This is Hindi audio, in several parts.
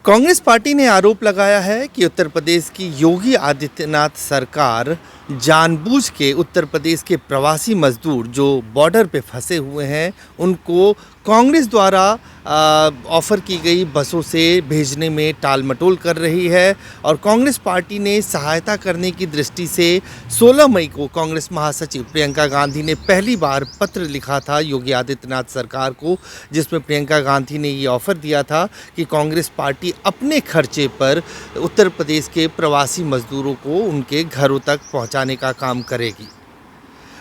कांग्रेस पार्टी ने आरोप लगाया है कि उत्तर प्रदेश की योगी आदित्यनाथ सरकार जानबूझ के उत्तर प्रदेश के प्रवासी मजदूर जो बॉर्डर पे फंसे हुए हैं उनको कांग्रेस द्वारा ऑफ़र की गई बसों से भेजने में टाल-मटोल कर रही है। और कांग्रेस पार्टी ने सहायता करने की दृष्टि से 16 मई को कांग्रेस महासचिव प्रियंका गांधी ने पहली बार पत्र लिखा था योगी आदित्यनाथ सरकार को, जिसमें प्रियंका गांधी ने ये ऑफ़र दिया था कि कांग्रेस पार्टी अपने खर्चे पर उत्तर प्रदेश के प्रवासी मजदूरों को उनके घरों तक पहुंचाने का काम करेगी।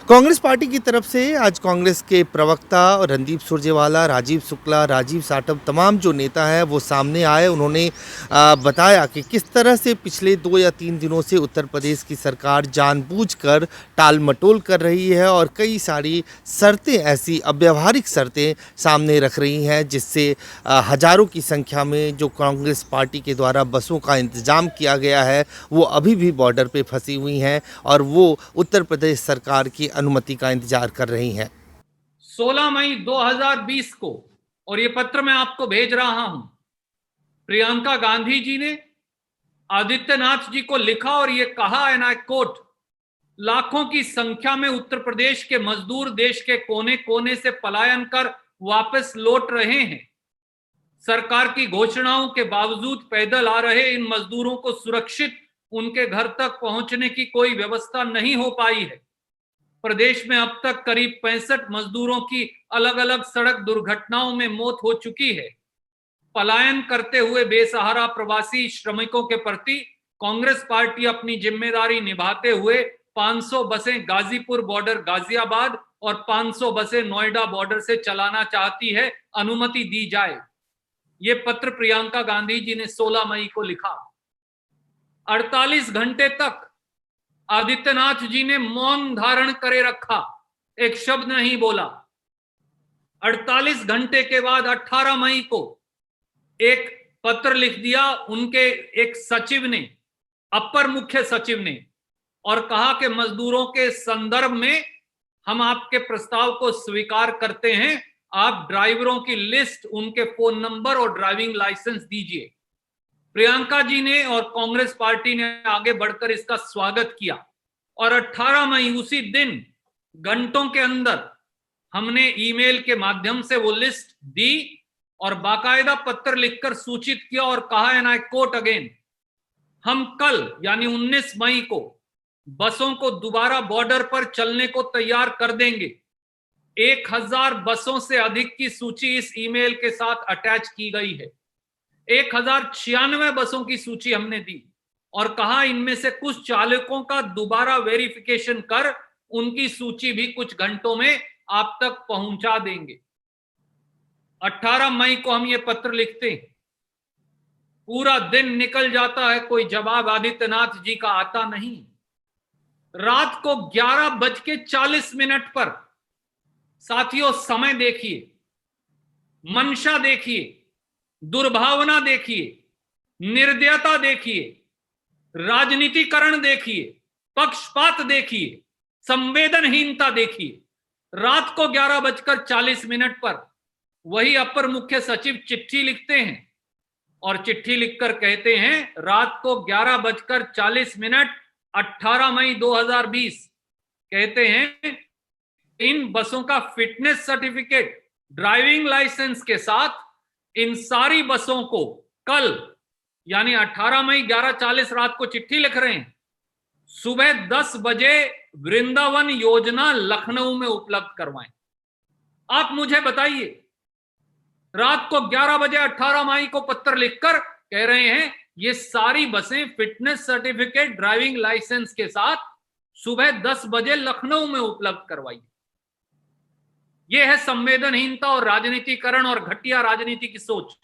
कांग्रेस पार्टी की तरफ से आज कांग्रेस के प्रवक्ता रणदीप सुरजेवाला, राजीव शुक्ला, राजीव साटव, तमाम जो नेता हैं वो सामने आए। उन्होंने बताया कि किस तरह से पिछले 2 या 3 दिनों से उत्तर प्रदेश की सरकार जानबूझकर टाल-मटोल कर रही है और कई सारी शर्तें, ऐसी अव्यावहारिक शर्तें सामने रख रही हैं, जिससे हज़ारों की संख्या में जो कांग्रेस पार्टी के द्वारा बसों का इंतज़ाम किया गया है वो अभी भी बॉर्डर पे फंसी हुई हैं और वो उत्तर प्रदेश सरकार की अनुमति का इंतजार कर रही हैं। 16 मई 2020 को, और ये पत्र मैं आपको भेज रहा हूं, प्रियंका गांधी जी ने आदित्यनाथ जी को लिखा और ये कहा, एंड आई कोट, लाखों की संख्या में उत्तर प्रदेश के मजदूर देश के कोने कोने से पलायन कर वापस लौट रहे हैं। सरकार की घोषणाओं के बावजूद पैदल आ रहे इन मजदूरों को सुरक्षित उनके घर तक पहुंचने की कोई व्यवस्था नहीं हो पाई है। प्रदेश में अब तक करीब 65 मजदूरों की अलग अलग सड़क दुर्घटनाओं में मौत हो चुकी है। पलायन करते हुए बेसहारा प्रवासी श्रमिकों के प्रति कांग्रेस पार्टी अपनी जिम्मेदारी निभाते हुए 500 बसें गाजीपुर बॉर्डर गाजियाबाद और 500 बसें नोएडा बॉर्डर से चलाना चाहती है, अनुमति दी जाए। ये पत्र प्रियंका गांधी जी ने 16 मई को लिखा। 48 घंटे तक आदित्यनाथ जी ने मौन धारण करे रखा, एक शब्द नहीं बोला। 48 घंटे के बाद 18 मई को एक पत्र लिख दिया उनके एक सचिव ने, अपर मुख्य सचिव ने, और कहा कि मजदूरों के संदर्भ में हम आपके प्रस्ताव को स्वीकार करते हैं, आप ड्राइवरों की लिस्ट, उनके फोन नंबर और ड्राइविंग लाइसेंस दीजिए। प्रियंका जी ने और कांग्रेस पार्टी ने आगे बढ़कर इसका स्वागत किया और 18 मई उसी दिन घंटों के अंदर हमने ईमेल के माध्यम से वो लिस्ट दी और बाकायदा पत्र लिखकर सूचित किया और कहा, एंड आई कोट अगेन, हम कल यानी 19 मई को बसों को दोबारा बॉर्डर पर चलने को तैयार कर देंगे। 1000 बसों से अधिक की सूची इस ईमेल के साथ अटैच की गई है। 1096 बसों की सूची हमने दी और कहा इनमें से कुछ चालकों का दोबारा वेरिफिकेशन कर उनकी सूची भी कुछ घंटों में आप तक पहुंचा देंगे। 18 मई को हम ये पत्र लिखते हैं, पूरा दिन निकल जाता है, कोई जवाब आदित्यनाथ जी का आता नहीं। रात को 11:40 पर, साथियों समय देखिए, मंशा देखिए, दुर्भावना देखिए, निर्दयता देखिए, राजनीतिकरण देखिए, पक्षपात देखिए, संवेदनहीनता देखिए। रात को 11:40 पर वही अपर मुख्य सचिव चिट्ठी लिखते हैं और चिट्ठी लिखकर कहते हैं, रात को 11:40 18 मई 2020, कहते हैं इन बसों का फिटनेस सर्टिफिकेट, ड्राइविंग लाइसेंस के साथ इन सारी बसों को कल यानी 18 मई 11:40 रात को चिट्ठी लिख रहे हैं, सुबह 10 बजे वृंदावन योजना लखनऊ में उपलब्ध करवाएं। आप मुझे बताइए, रात को 11 बजे 18 मई को पत्र लिखकर कह रहे हैं ये सारी बसें फिटनेस सर्टिफिकेट, ड्राइविंग लाइसेंस के साथ सुबह 10 बजे लखनऊ में उपलब्ध करवाइए। यह है संवेदनहीनता और राजनीतिकरण और घटिया राजनीति की सोच।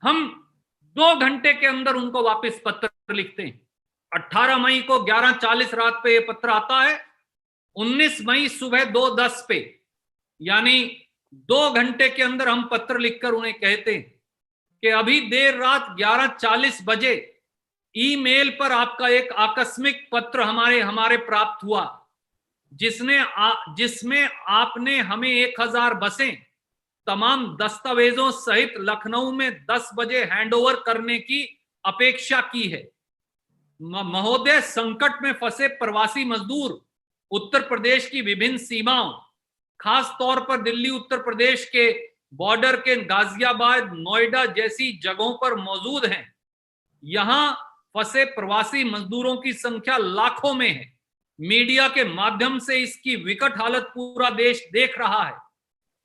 हम 2 घंटे के अंदर उनको वापस पत्र लिखते हैं। 18 मई को 11:40 रात पे यह पत्र आता है। 19 मई सुबह 2:10 पे, यानी 2 घंटे के अंदर हम पत्र लिखकर उन्हें कहते हैं कि अभी देर रात 11:40 बजे ईमेल पर आपका एक आकस्मिक पत्र हमारे प्राप्त हुआ, जिसमें आपने हमें 1000 बसें तमाम दस्तावेजों सहित लखनऊ में 10 बजे हैंडओवर करने की अपेक्षा की है। महोदय, संकट में फंसे प्रवासी मजदूर उत्तर प्रदेश की विभिन्न सीमाओं, खास तौर पर दिल्ली उत्तर प्रदेश के बॉर्डर के गाजियाबाद, नोएडा जैसी जगहों पर मौजूद हैं। यहां फंसे प्रवासी मजदूरों की संख्या लाखों में है। मीडिया के माध्यम से इसकी विकट हालत पूरा देश देख रहा है।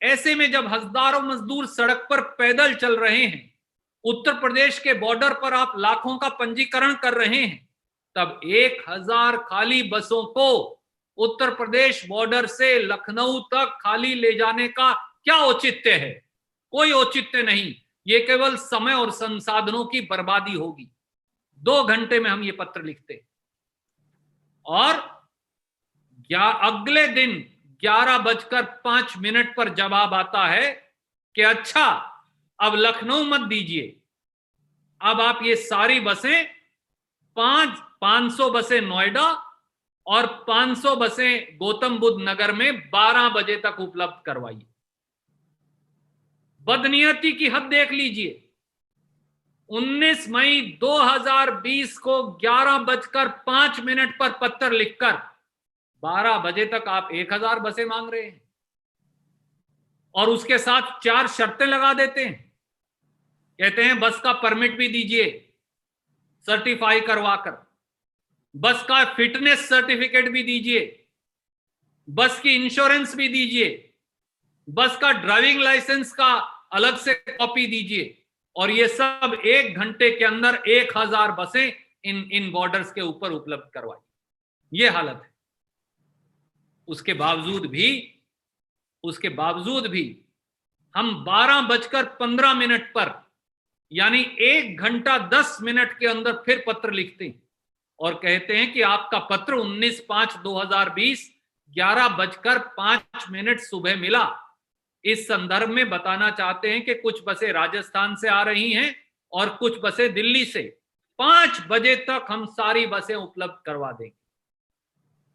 ऐसे में जब हजारों मजदूर सड़क पर पैदल चल रहे हैं, उत्तर प्रदेश के बॉर्डर पर आप लाखों का पंजीकरण कर रहे हैं, तब 1000 खाली बसों को उत्तर प्रदेश बॉर्डर से लखनऊ तक खाली ले जाने का क्या औचित्य है? कोई औचित्य नहीं। ये केवल समय और संसाधनों की बर्बादी होगी। 2 घंटे में हम ये पत्र लिखते और अगले दिन 11:05 पर जवाब आता है कि अच्छा, अब लखनऊ मत दीजिए, अब आप ये सारी बसें 500 बसें नोएडा और 500 बसें गौतम बुद्ध नगर में 12 बजे तक उपलब्ध करवाइए। बदनीयती की हद देख लीजिए। 19 मई 2020 को 11:05 पर पत्र लिखकर 12 बजे तक आप 1000 बसें मांग रहे हैं और उसके साथ 4 शर्तें लगा देते हैं। कहते हैं बस का परमिट भी दीजिए सर्टिफाई करवाकर, बस का फिटनेस सर्टिफिकेट भी दीजिए, बस की इंश्योरेंस भी दीजिए, बस का ड्राइविंग लाइसेंस का अलग से कॉपी दीजिए, और ये सब 1 घंटे के अंदर 1000 बसें इन बॉर्डर्स के ऊपर उपलब्ध करवाई। ये हालत है। उसके बावजूद भी हम 12:15 पर, यानी 1 घंटा 10 मिनट के अंदर फिर पत्र लिखते हैं और कहते हैं कि आपका पत्र 19/5/2020 11:05 सुबह मिला। इस संदर्भ में बताना चाहते हैं कि कुछ बसें राजस्थान से आ रही हैं और कुछ बसें दिल्ली से। 5 बजे तक हम सारी बसें उपलब्ध करवा देंगे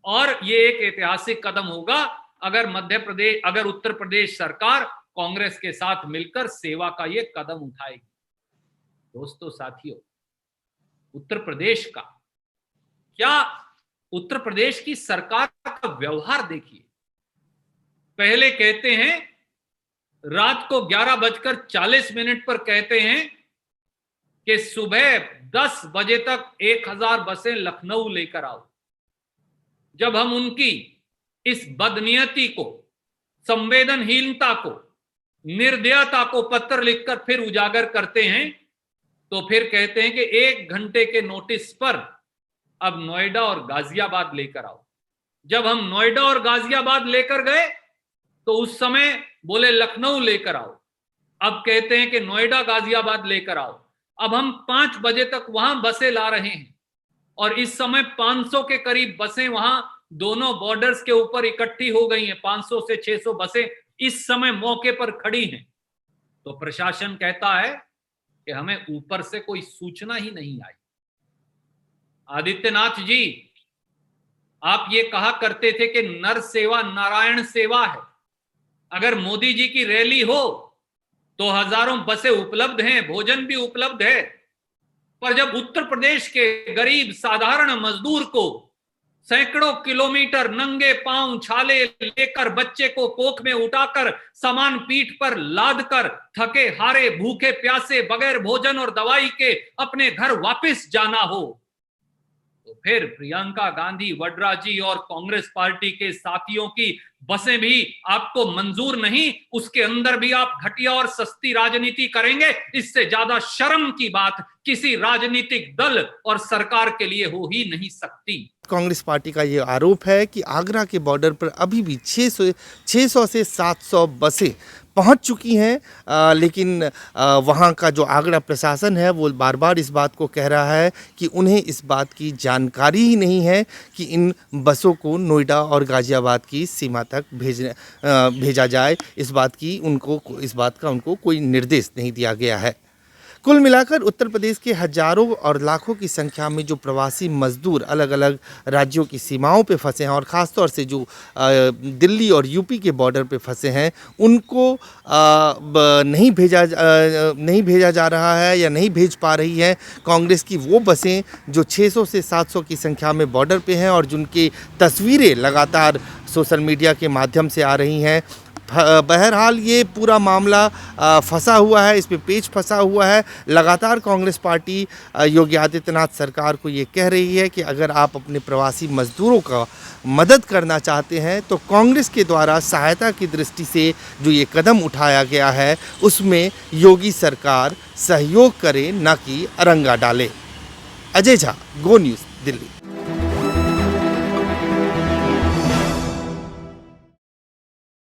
और ये एक ऐतिहासिक कदम होगा अगर उत्तर प्रदेश सरकार कांग्रेस के साथ मिलकर सेवा का ये कदम उठाएगी। दोस्तों, साथियों, उत्तर प्रदेश की सरकार का व्यवहार देखिए। पहले कहते हैं, रात को 11:40 पर कहते हैं कि सुबह 10 बजे तक 1000 बसें लखनऊ लेकर आओ। जब हम उनकी इस बदनीयती को, संवेदनहीनता को, निर्दयता को पत्र लिखकर फिर उजागर करते हैं, तो फिर कहते हैं कि 1 घंटे के नोटिस पर अब नोएडा और गाजियाबाद लेकर आओ। जब हम नोएडा और गाजियाबाद लेकर गए तो उस समय बोले लखनऊ लेकर आओ। अब कहते हैं कि नोएडा गाजियाबाद लेकर आओ। अब हम 5 बजे तक वहां बसें ला रहे हैं और इस समय 500 के करीब बसें वहां दोनों बॉर्डर्स के ऊपर इकट्ठी हो गई हैं। 500 से 600 बसें इस समय मौके पर खड़ी हैं। तो प्रशासन कहता है कि हमें ऊपर से कोई सूचना ही नहीं आई। आदित्यनाथ जी, आप ये कहा करते थे कि नर सेवा नारायण सेवा है। अगर मोदी जी की रैली हो तो हजारों बसें उपलब्ध हैं, भोजन भी उपलब्ध है, पर जब उत्तर प्रदेश के गरीब साधारण मजदूर को सैकड़ों किलोमीटर नंगे पांव छाले लेकर, बच्चे को कोख में उठाकर, सामान पीठ पर लादकर, थके हारे भूखे प्यासे बगैर भोजन और दवाई के अपने घर वापस जाना हो, तो फिर प्रियंका गांधी वड्रा जी और कांग्रेस पार्टी के साथियों की बसें भी आपको मंजूर नहीं, उसके अंदर भी आप घटिया और सस्ती राजनीति करेंगे। इससे ज्यादा शर्म की बात किसी राजनीतिक दल और सरकार के लिए हो ही नहीं सकती। कांग्रेस पार्टी का ये आरोप है कि आगरा के बॉर्डर पर अभी भी 600 से 700 बसें पहुंच चुकी हैं, लेकिन वहां का जो आगरा प्रशासन है वो बार बार इस बात को कह रहा है कि उन्हें इस बात की जानकारी ही नहीं है कि इन बसों को नोएडा और गाजियाबाद की सीमा तक भेजा जाए। इस बात का उनको कोई निर्देश नहीं दिया गया है। कुल मिलाकर उत्तर प्रदेश के हजारों और लाखों की संख्या में जो प्रवासी मजदूर अलग अलग राज्यों की सीमाओं पे फंसे हैं और ख़ासतौर से जो दिल्ली और यूपी के बॉर्डर पे फंसे हैं उनको नहीं भेजा जा रहा है या नहीं भेज पा रही है कांग्रेस की वो बसें जो 600 से 700 की संख्या में बॉर्डर पे हैं और जिनकी तस्वीरें लगातार सोशल मीडिया के माध्यम से आ रही हैं। बहरहाल ये पूरा मामला फंसा हुआ है, इस पे पेच फंसा हुआ है। लगातार कांग्रेस पार्टी योगी आदित्यनाथ सरकार को ये कह रही है कि अगर आप अपने प्रवासी मजदूरों का मदद करना चाहते हैं तो कांग्रेस के द्वारा सहायता की दृष्टि से जो ये कदम उठाया गया है उसमें योगी सरकार सहयोग करे, न कि अरंगा डाले। अजय झा, गो न्यूज़, दिल्ली।